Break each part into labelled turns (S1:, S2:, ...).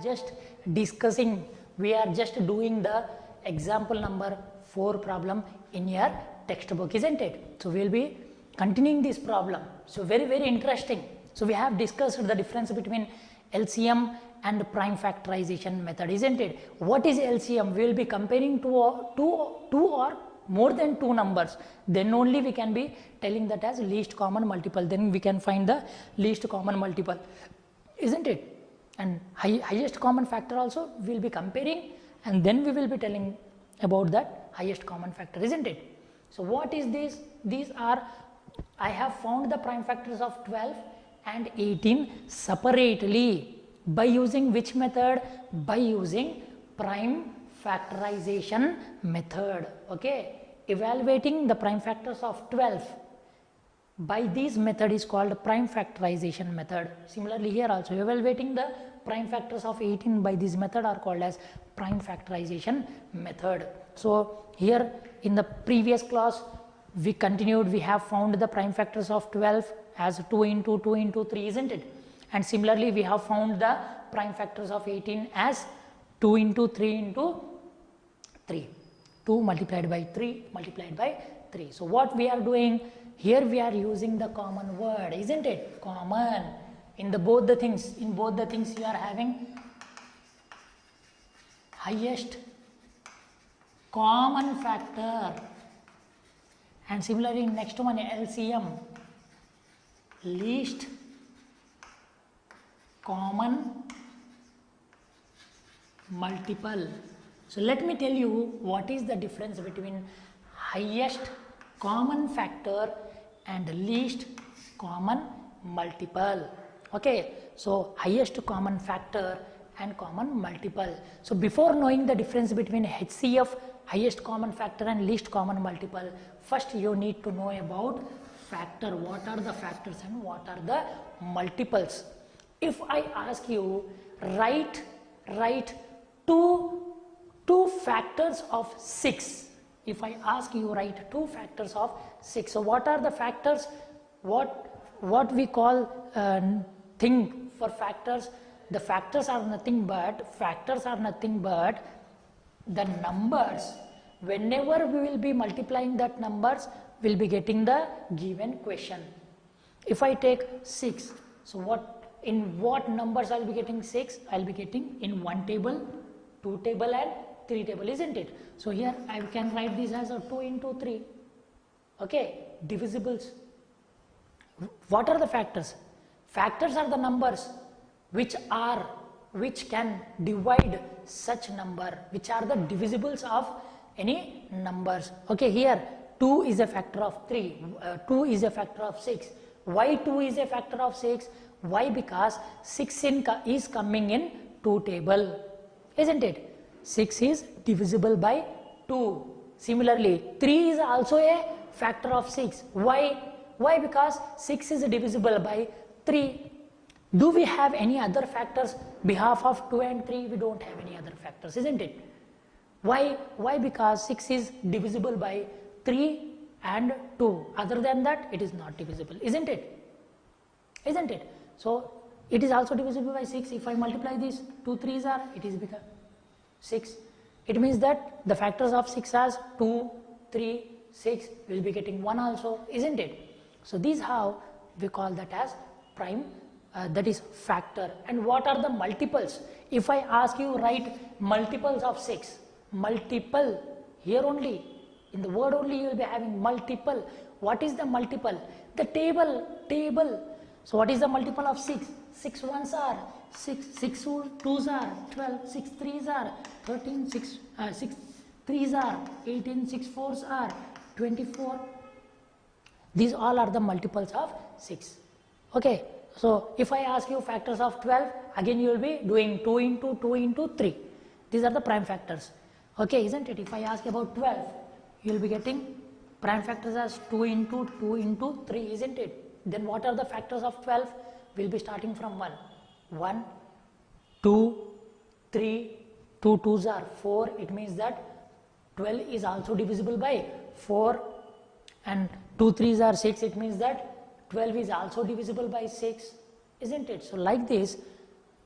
S1: just discussing, we are just doing the example number 4 problem in your textbook, isn't it? So we will be continuing this problem. So very interesting. So we have discussed the difference between LCM and prime factorization method, isn't it? What is LCM? We will be comparing two or more than two numbers, then only we can be telling that as least common multiple, then we can find the least common multiple, isn't it? And highest common factor also we will be comparing, and then we will be telling about that highest common factor, isn't it? So what is this? These are, I have found the prime factors of 12 and 18 separately by using which method? By using prime factorization method. Okay, evaluating the prime factors of 12 by this method is called prime factorization method. Similarly here also, evaluating the prime factors of 18 by this method are called as prime factorization method. So here in the previous class we continued, we have found the prime factors of 12 as 2 into 2 into 3, isn't it? And similarly we have found the prime factors of 18 as 2 into 3 into 3, 2 multiplied by 3 multiplied by 3. So what we are doing here, we are using the common word, isn't it? Common in the both the things, in both the things you are having highest common factor, and similarly next one LCM, least common multiple. So let me tell you what is the difference between highest common factor and least common multiple. Okay, so highest common factor and common multiple. So before knowing the difference between HCF, highest common factor, and least common multiple, first you need to know about factor. What are the factors and what are the multiples? If I ask you write two factors of 6, if I ask you write 2 factors of 6, so what are the factors? What we call thing for factors? The factors are nothing but the numbers. Whenever we will be multiplying that numbers, we will be getting the given question. If I take 6, so in what numbers I will be getting 6? I will be getting in 1 table, 2 table and 3 table, isn't it? So here I can write this as a 2 into 3. Okay, divisibles. What are the factors? Factors are the numbers which can divide such number, which are the divisibles of any numbers. Okay, here 2 is a factor of 3, 2 is a factor of 6. Why 2 is a factor of 6? Why? Because 6 is coming in 2 table, isn't it? 6 is divisible by 2. Similarly, 3 is also a factor of 6. Why? Because 6 is divisible by 3. Do we have any other factors behalf of 2 and 3? We don't have any other factors, isn't it? Why? Because 6 is divisible by 3 and 2. Other than that, it is not divisible, isn't it? Isn't it? So it is also divisible by 6. If I multiply these 2 3s are, it is become 6. It means that the factors of 6 as 2, 3, 6 will be getting 1 also, isn't it? So these how we call that as prime, that is factor. And what are the multiples? If I ask you write multiples of 6, multiple, here only in the word only you will be having multiple. What is the multiple? The table. So what is the multiple of 6? 6 ones are 6, 6 twos are 12, 6 threes are 13, 6 threes are 18, 6 fours are 24. These all are the multiples of 6. Okay, so if I ask you factors of 12, again you will be doing 2 into 2 into 3. These are the prime factors. Okay, isn't it? If I ask about 12, you will be getting prime factors as 2 into 2 into 3, isn't it? Then what are the factors of 12? We will be starting from 1. 1, 2, 3, 2 twos are 4. It means that 12 is also divisible by 4, and 2 threes are 6. It means that 12 is also divisible by 6, isn't it? So like this,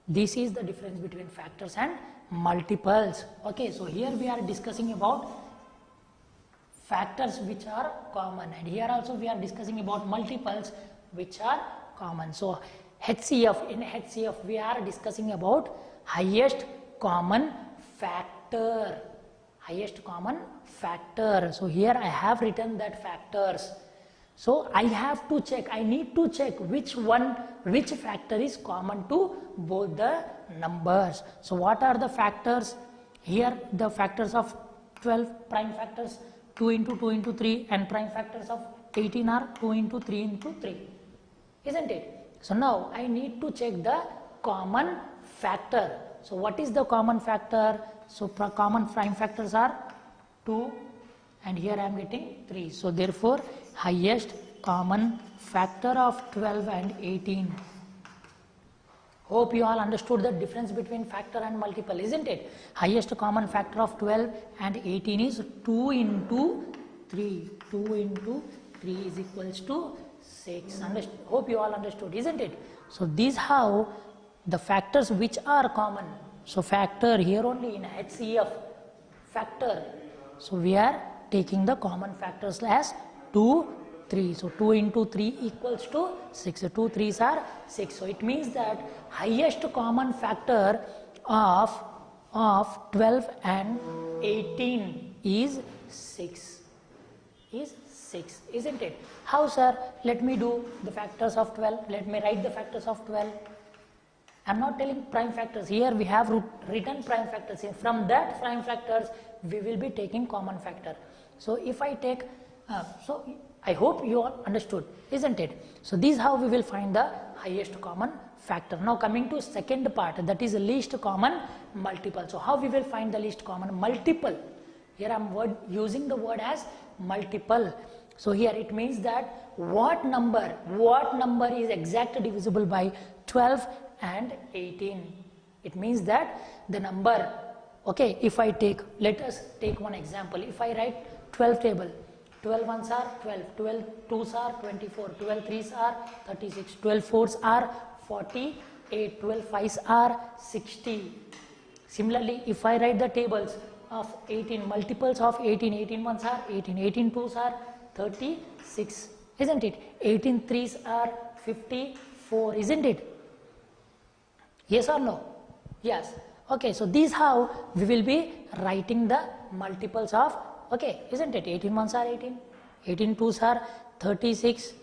S1: This is the difference between factors and multiples. Okay, so here we are discussing about factors which are common, and here also we are discussing about multiples which are common. So HCF, in HCF we are discussing about highest common factor. Highest common factor. So here I have written that factors. So I have to check, I need to check which factor is common to both the numbers. So what are the factors? Here the factors of 12, prime factors 2 into 2 into 3, and prime factors of 18 are 2 into 3 into 3, isn't it? So now I need to check the common factor. So what is the common factor? So common prime factors are 2, and here I am getting 3. So therefore highest common factor of 12 and 18. Hope you all understood the difference between factor and multiple, isn't it? Highest common factor of 12 and 18 is 2 into 3. 2 into 3 is equals to 6. Hope you all understood, isn't it? So these how the factors which are common. So factor here only in HCF factor. So we are taking the common factors as 2, 3. So 2 into 3 equals to 6. So 2 3s are 6. So it means that highest common factor of 12 and 18 is 6. Is 6, isn't it? How, sir? Let me do the factors of 12. Let me write the factors of 12. I am not telling prime factors. Here we have written prime factors. From that prime factors we will be taking common factor. So if I take, so I hope you all understood, isn't it? So this is how we will find the highest common factor. Now coming to second part, that is least common multiple. So how we will find the least common multiple? Here I am using the word as multiple. So here it means that what number is exactly divisible by 12 and 18. It means that the number, okay, if I take, let us take one example. If I write 12 table, 12 ones are 12, 12 twos are 24, 12 threes are 36, 12 fours are 48, 12 fives are 60. Similarly, if I write the tables of 18, multiples of 18, 18 ones are 18, 18 twos are 36, isn't it? 18 threes are 54, isn't it? Yes or no? Yes. Okay, so this how we will be writing the multiples of, okay, isn't it? 18 ones are 18, 18 twos are 36,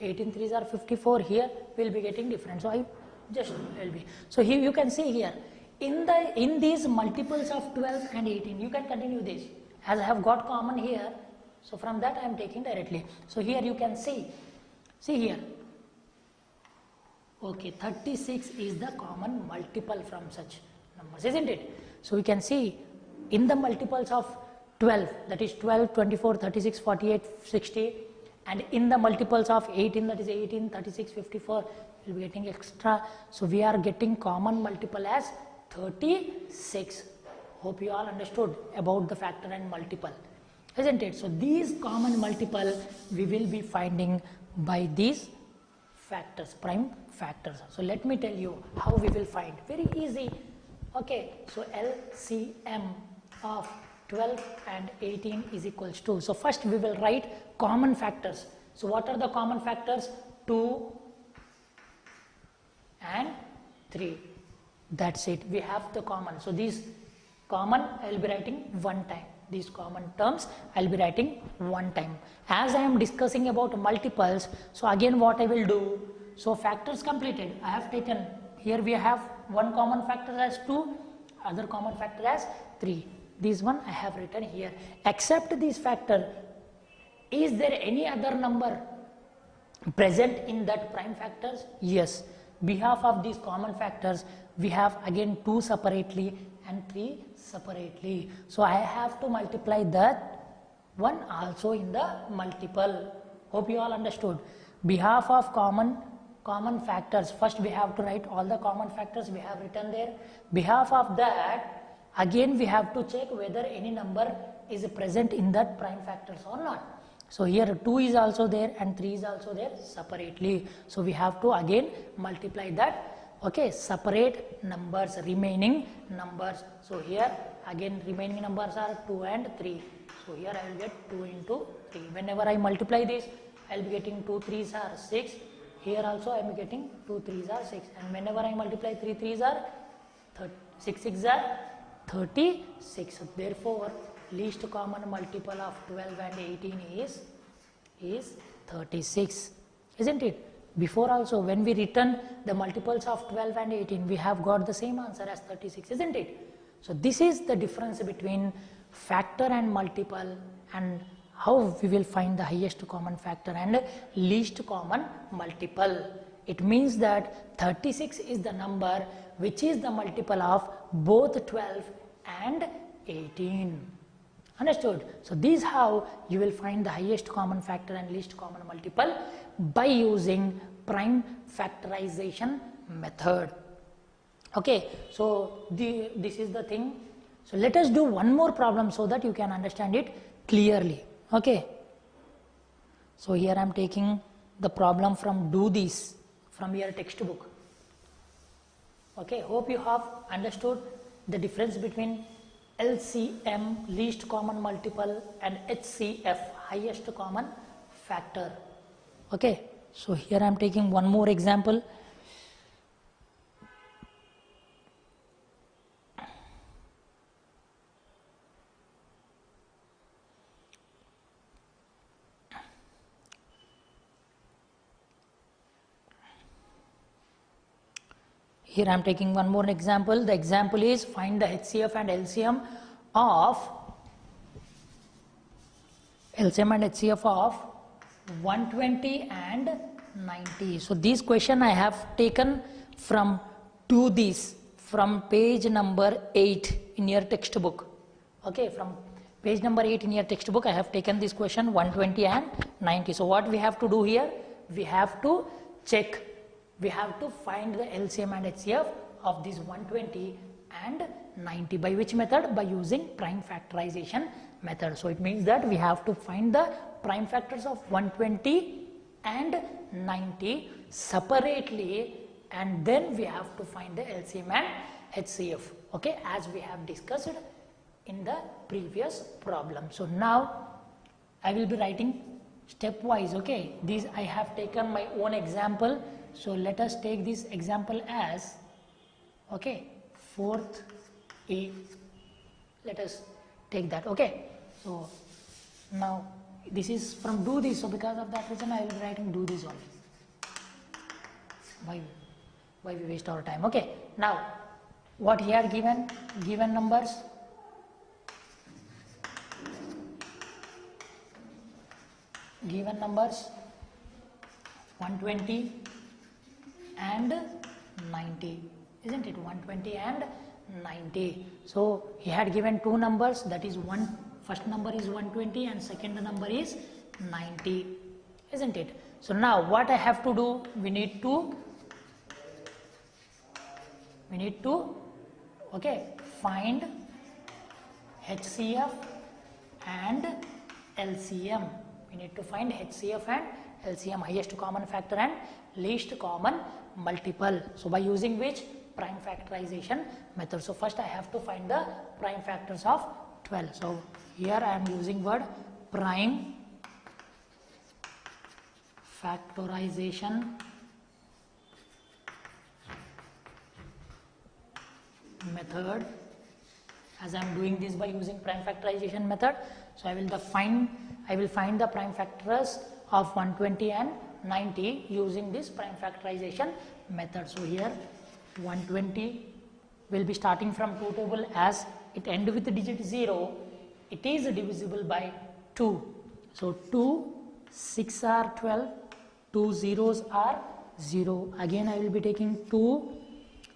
S1: 18 threes are 54. Here we will be getting different. So I just will be. So here you can see here in these multiples of 12 and 18, you can continue this as I have got common here. So from that I am taking directly. So here you can see here. Okay, 36 is the common multiple from such numbers, isn't it? So we can see in the multiples of 12, that is 12, 24, 36, 48, 60, and in the multiples of 18, that is 18, 36, 54, we will be getting extra. So we are getting common multiple as 36. Hope you all understood about the factor and multiple, isn't it? So these common multiple we will be finding by these factors, prime factors. So let me tell you how we will find. Very easy. Okay, so LCM of 12 and 18 is equals to. So first we will write common factors. So what are the common factors? 2 and 3. That's it. We have the common. So these common I will be writing one time. These common terms I will be writing one time. As I am discussing about multiples, so again what I will do, so factors completed. I have taken, here we have one common factor as 2, other common factor as 3. This one I have written here. Except this factor, is there any other number present in that prime factors? Yes. Behalf of these common factors, we have again 2 separately and 3 separately. So I have to multiply that one also in the multiple. Hope you all understood. Behalf of common factors, first we have to write all the common factors we have written there. Behalf of that, again we have to check whether any number is present in that prime factors or not. So here 2 is also there and 3 is also there separately. So we have to again multiply that. Okay, separate numbers, remaining numbers. So here again remaining numbers are 2 and 3. So here I will get 2 into 3. Whenever I multiply this, I will be getting 2 3s are 6. Here also I am getting 2 3s are 6. And whenever I multiply 3 3s are 6 6 are 36. So therefore, least common multiple of 12 and 18 is 36, isn't it? Before also, when we written the multiples of 12 and 18, we have got the same answer as 36, isn't it? So this is the difference between factor and multiple, and how we will find the highest common factor and least common multiple. It means that 36 is the number which is the multiple of both 12 and 18. Understood? So this is how you will find the highest common factor and least common multiple by using prime factorization method. Okay, so this is the thing. So let us do one more problem so that you can understand it clearly. Okay, so here I am taking the problem from Do This from your textbook. Okay, hope you have understood the difference between LCM, least common multiple, and HCF, highest common factor. Okay, so here I am taking one more example. Here I am taking one more example. The example is find the HCF and LCM of 120 and 90. So this question I have taken from Do This from page number 8 in your textbook. Okay, from page number 8 in your textbook I have taken this question 120 and 90. So what we have to do here? We have to check. We have to find the LCM and HCF of this 120 and 90. By which method? By using prime factorization method. So it means that we have to find the prime factors of 120 and 90 separately, and then we have to find the LCM and HCF. Okay, as we have discussed in the previous problem. So now I will be writing stepwise. Okay, these I have taken my own example. So let us take this example as, okay, 4th A. Let us take that. Okay, so now this is from Do This. So because of that reason I will be writing Do This only. Why we waste our time? Okay, now what here given numbers, given numbers 120 and 90, isn't it? 120 and 90. So he had given two numbers, that is first number is 120 and second number is 90, isn't it? So now what I have to do, we need to okay, find HCF and LCM. We need to find HCF and LCM, highest common factor and least common multiple. So by using which? Prime factorization method. So first I have to find the prime factors of 12. So here I am using word prime factorization method. As I am doing this by using prime factorization method, so I will find the prime factors of 120 and 90 using this prime factorization method. So here 120 will be starting from 2 table, as it ends with the digit 0, it is divisible by 2. So 2 6 are 12, 2 zeros are 0. Again I will be taking 2.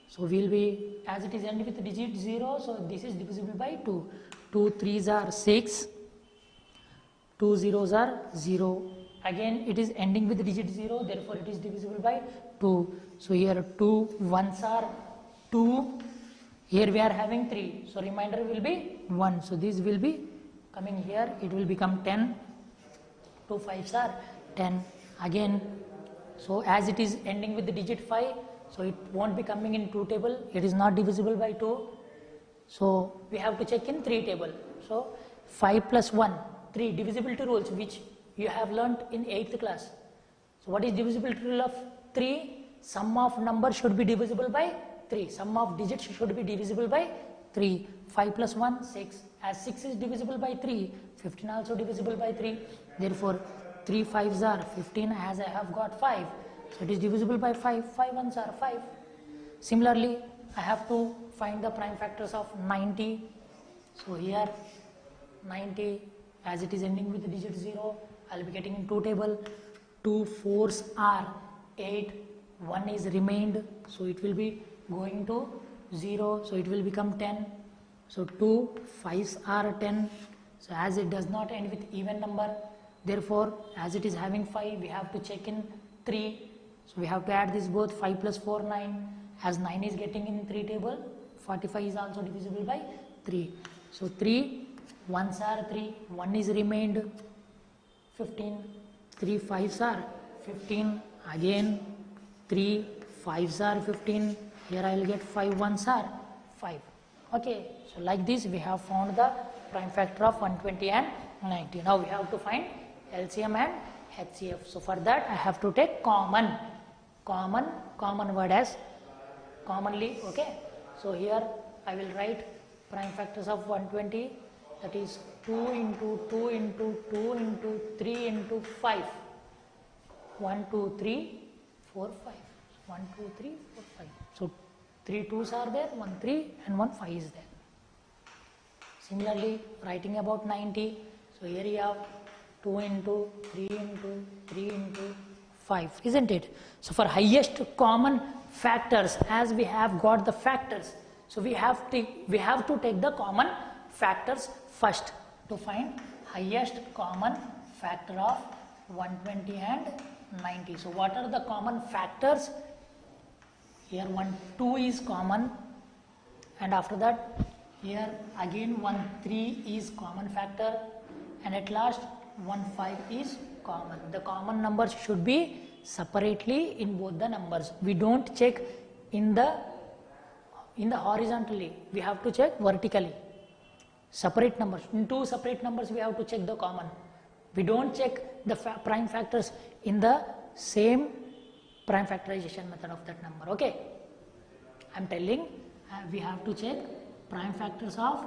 S1: So will be, as it is end with the digit 0, so this is divisible by 2. 2 3s are 6, 2 zeros are 0. Again it is ending with the digit 0, therefore it is divisible by 2. So here 2 1s are 2. Here we are having 3. So remainder will be 1. So this will be coming here. It will become 10. 2 5s are 10 again. So as it is ending with the digit 5, so it won't be coming in 2 table, it is not divisible by 2. So we have to check in 3 table. So 5 plus 1, 3 divisibility rules which you have learnt in 8th class. So what is divisibility rule of 3? Sum of numbers should be divisible by 3. Sum of digits should be divisible by 3. 5 plus 1, 6. As 6 is divisible by 3, 15 also divisible by 3. Therefore 3 5s are 15 as I have got 5. So it is divisible by 5. 5 1s are 5. Similarly, I have to find the prime factors of 90. So here 90, as it is ending with the digit 0, I will be getting in 2 table. 2 4s are 8, 1 is remained, so it will be going to 0, so it will become 10. So 2 5s are 10. So as it does not end with even number, therefore as it is having 5, we have to check in 3. So we have to add this both. 5 plus 4 9. As 9 is getting in 3 table, 45 is also divisible by 3. So 3 1s are 3, 1 is remained, 15. 3 5s are 15, again 3 5s are 15. Here I will get 5 1s are 5. Okay, so like this we have found the prime factor of 120 and 90. Now we have to find LCM and HCF. So for that I have to take common word as commonly. Okay, so here I will write prime factors of 120, that is 2 into 2 into 2 into 3 into 5. 1 2 3 4 5. 1 2 3 4 5. So 3 2s are there, 1 3 and 1 5 is there. Similarly, writing about 90. So here you have 2 into 3 into 3 into 5, isn't it? So for highest common factors, as we have got the factors, so we have to take the common factors first to find highest common factor of 120 and 90. So what are the common factors? Here 1 2 is common, and after that here again 1 3 is common factor, and at last 1 5 is common. The common numbers should be separately in both the numbers. We don't check in the horizontally, we have to check vertically. Separate numbers, in 2 separate numbers we have to check the common. We don't check the prime factors in the same prime factorization method of that number. Okay, I am telling we have to check prime factors of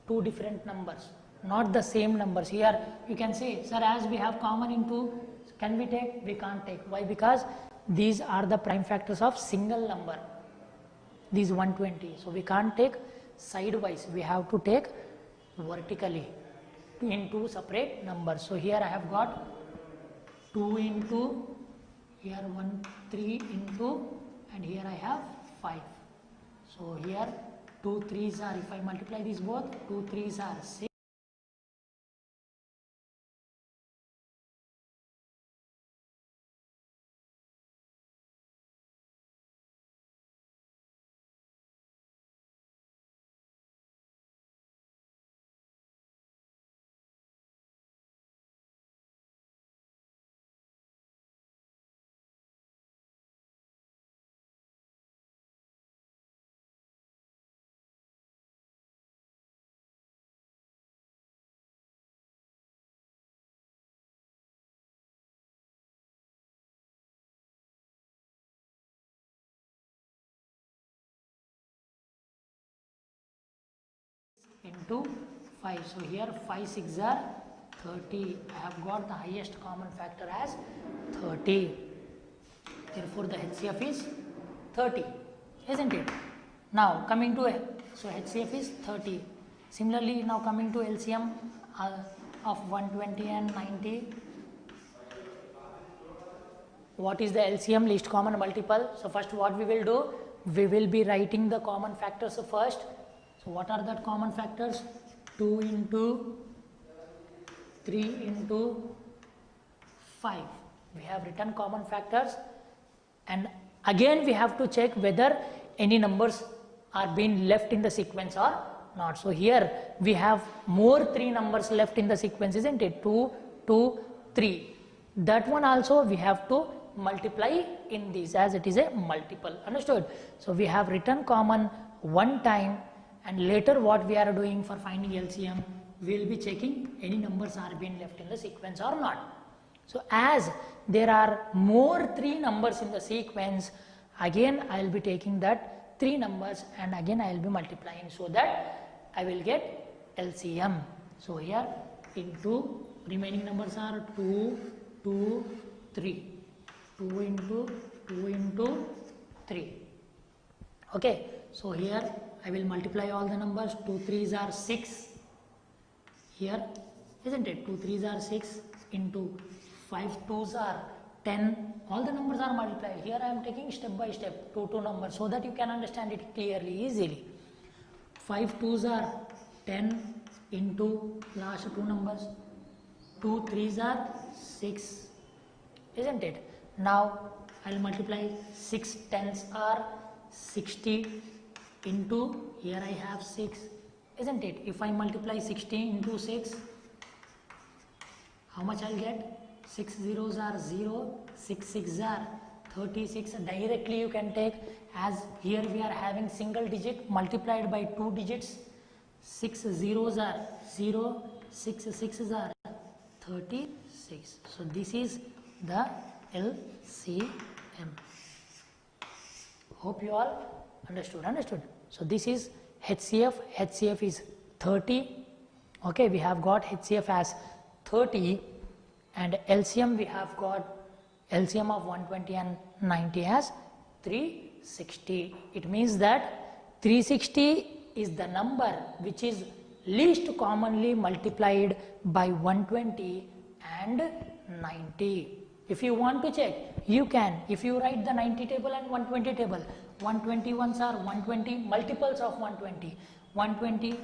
S1: 2 different numbers, not the same numbers. Here you can say, sir, as we have common in 2, can we take? We can't take. Why? Because these are the prime factors of single number, these 120. So we can't take sidewise, we have to take vertically in 2 separate numbers. So here I have got 2 into, here 1 3 into, and here I have 5. So here 2 3s are, if I multiply these both, 2 3s are 6. Into 5. So here 5 6 are 30. I have got the highest common factor as 30. Therefore the HCF is 30, isn't it? Now coming to so HCF is 30. Similarly, now coming to LCM of 120 and 90. What is the LCM, least common multiple? So first what we will do, we will be writing the common factors first. So what are the common factors? 2 into 3 into 5. We have written common factors, and again we have to check whether any numbers are being left in the sequence or not. So here we have more 3 numbers left in the sequence, isn't it? 2, 2 3. That one also we have to multiply in this as it is a multiple. Understood? So we have written common one time, and later what we are doing for finding LCM, we will be checking any numbers are being left in the sequence or not. So as there are more 3 numbers in the sequence, again I will be taking that 3 numbers and again I will be multiplying, so that I will get LCM. So here into remaining numbers are 2, 2, 3. 2 into 3. Okay, so here I will multiply all the numbers. 2 3s are 6 here, isn't it? 2 3s are 6 into 5 2s are 10. All the numbers are multiplied. Here I am taking step by step 2 numbers so that you can understand it clearly, easily. 5 2s are 10 into last 2 numbers. 2 3s are 6, isn't it? Now I will multiply 6 10s are 60 into, here I have 6, isn't it? If I multiply 60 into 6, how much I will get? 6 zeros are 0, 6 6 are 36. Directly you can take, as here we are having single digit multiplied by 2 digits. 6 zeros are 0, 6 6s are 36. So this is the LCM. Hope you all understood. So this is HCF is 30. Okay, we have got HCF as 30, and LCM we have got LCM of 120 and 90 as 360. It means that 360 is the number which is least commonly multiplied by 120 and 90. If you want to check, you can. If you write the 90 table and 120 table, 120 ones are 120 multiples of 120. 120,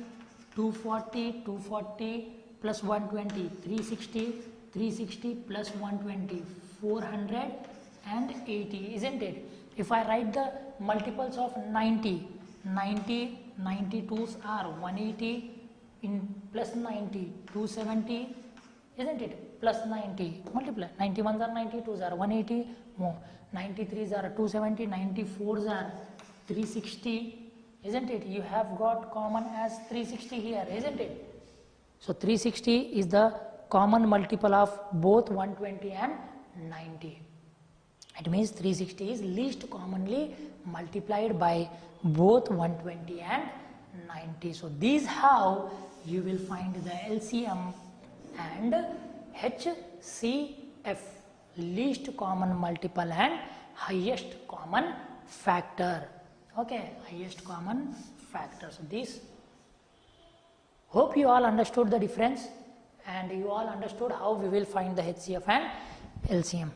S1: 240, 240 plus 120, 360, 360 plus 120, 480, isn't it? If I write the multiples of 90, 90, 92s are 180 in plus 90, 270, isn't it? Plus 90, multiply. 91s are 92s are 180 more. 93s are 270, 94s are 360, isn't it? You have got common as 360 here, isn't it? So 360 is the common multiple of both 120 and 90. It means 360 is least commonly multiplied by both 120 and 90. So this is how you will find the LCM and HCF, least common multiple and highest common factor. Okay, highest common factor. So this, hope you all understood the difference and you all understood how we will find the HCF and LCM.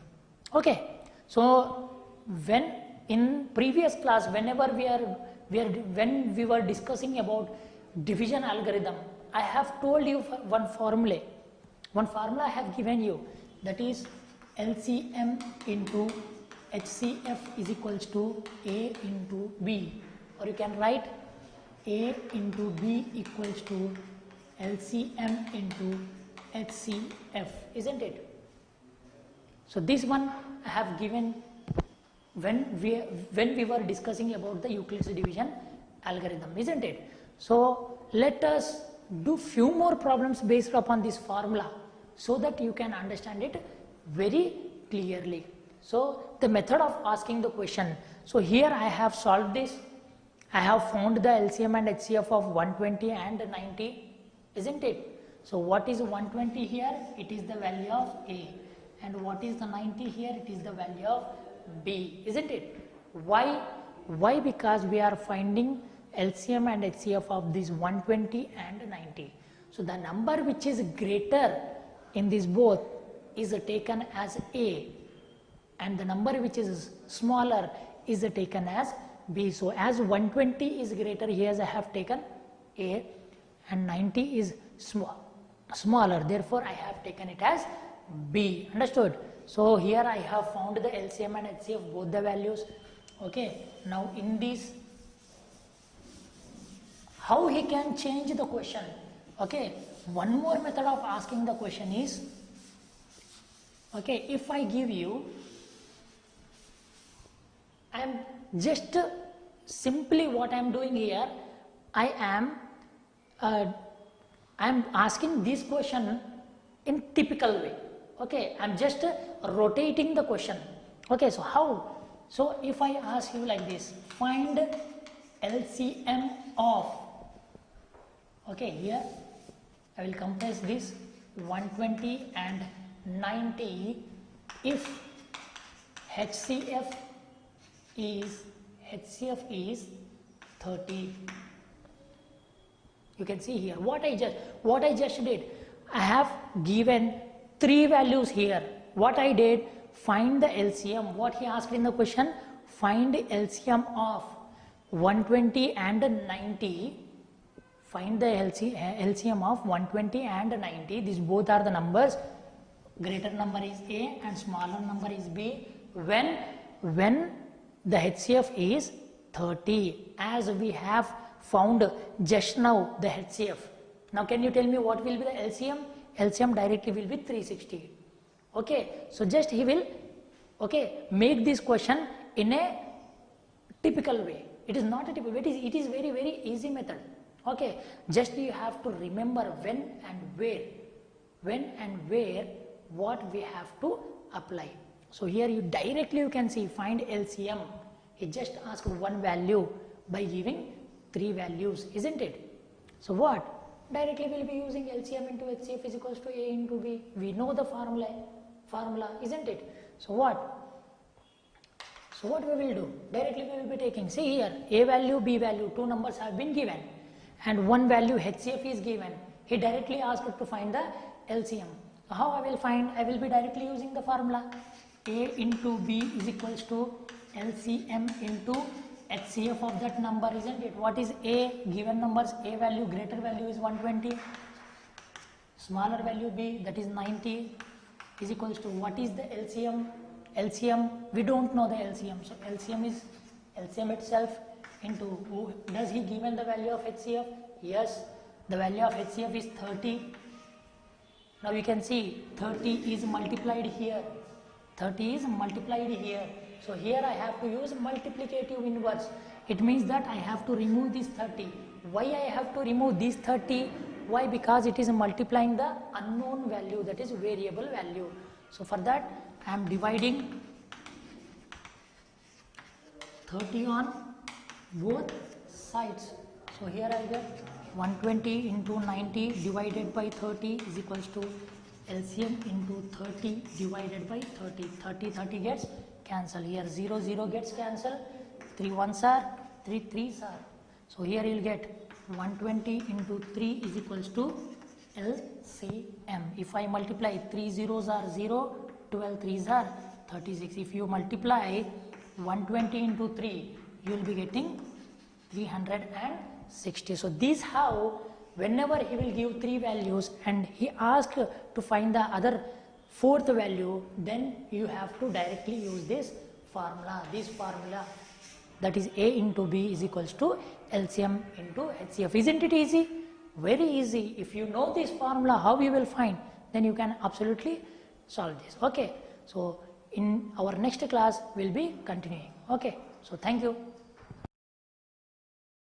S1: Okay, so when in previous class, whenever when we were discussing about division algorithm, I have told you one formula I have given you, that is LCM into HCF is equals to A into B, or you can write A into B equals to LCM into HCF, isn't it? So this one I have given when we were discussing about the Euclid's division algorithm, isn't it? So let us do few more problems based upon this formula so that you can understand it very clearly. So the method of asking the question. So here I have solved this. I have found the LCM and HCF of 120 and 90, isn't it? So what is 120 here? It is the value of A. And what is the 90 here? It is the value of B, isn't it? Why? Because we are finding LCM and HCF of these 120 and 90. So the number which is greater in these both is taken as A, and the number which is smaller is taken as B. So as 120 is greater, here I have taken A, and 90 is smaller, therefore I have taken it as B. Understood? So here I have found the LCM and HCF, both the values. Okay, now in this, how he can change the question? Okay, one more method of asking the question is, Okay, if I give you, I am just simply what I am doing here, I am asking this question in typical way. Okay, I am just rotating the question. Okay, so how? So if I ask you like this, find LCM of, okay, here I will compress this 120 and 90 if HCF is 30. You can see here what I just did. I have given three values here. What I did, find the LCM. What he asked in the question, find the LCM of 120 and 90. Find the LCM of 120 and 90. These both are the numbers. Greater number is A and smaller number is B. When the HCF is 30, as we have found just now the HCF. Now can you tell me what will be the LCM? LCM directly will be 360. Okay, so just he will make this question in a typical way. It is not a typical way, it is very, very easy method. Okay, just you have to remember when and where what we have to apply. So here you can see find LCM. He just asked one value by giving three values, isn't it? So what? Directly we will be using LCM into HCF is equals to A into B. We know the formula, isn't it? So what? So what we will do? Directly we will be taking, see here, A value, B value, two numbers have been given and one value HCF is given. He directly asked to find the LCM. So how I will find? I will be directly using the formula. A into B is equals to LCM into HCF of that number, isn't it? What is A? Given numbers, A value, greater value is 120, smaller value B, that is 90, is equals to, what is the LCM? LCM, we don't know the LCM, so LCM is LCM itself into, does he given the value of HCF? Yes, the value of HCF is 30. Now you can see 30 is multiplied here, 30 is multiplied here. So here I have to use multiplicative inverse. It means that I have to remove this 30. Why I have to remove this 30? Why? Because it is multiplying the unknown value, that is variable value. So for that I am dividing 30 on both sides. So here I get 120 into 90 divided by 30 is equals to LCM into 30 divided by 30. 30 gets cancel. Here 0 gets cancel. 3 1s are, 3 3s are. So here you will get 120 into 3 is equals to LCM. If I multiply, 3 zeros are 0, 12 3s are 36. If you multiply 120 into 3, you will be getting 360. So this how, whenever he will give three values and he asks to find the other fourth value, then you have to directly use this formula. That is A into B is equals to LCM into HCF. Isn't it easy? Very easy. If you know this formula, how you will find, then you can absolutely solve this. Okay, so in our next class we'll be continuing. Okay, so thank you.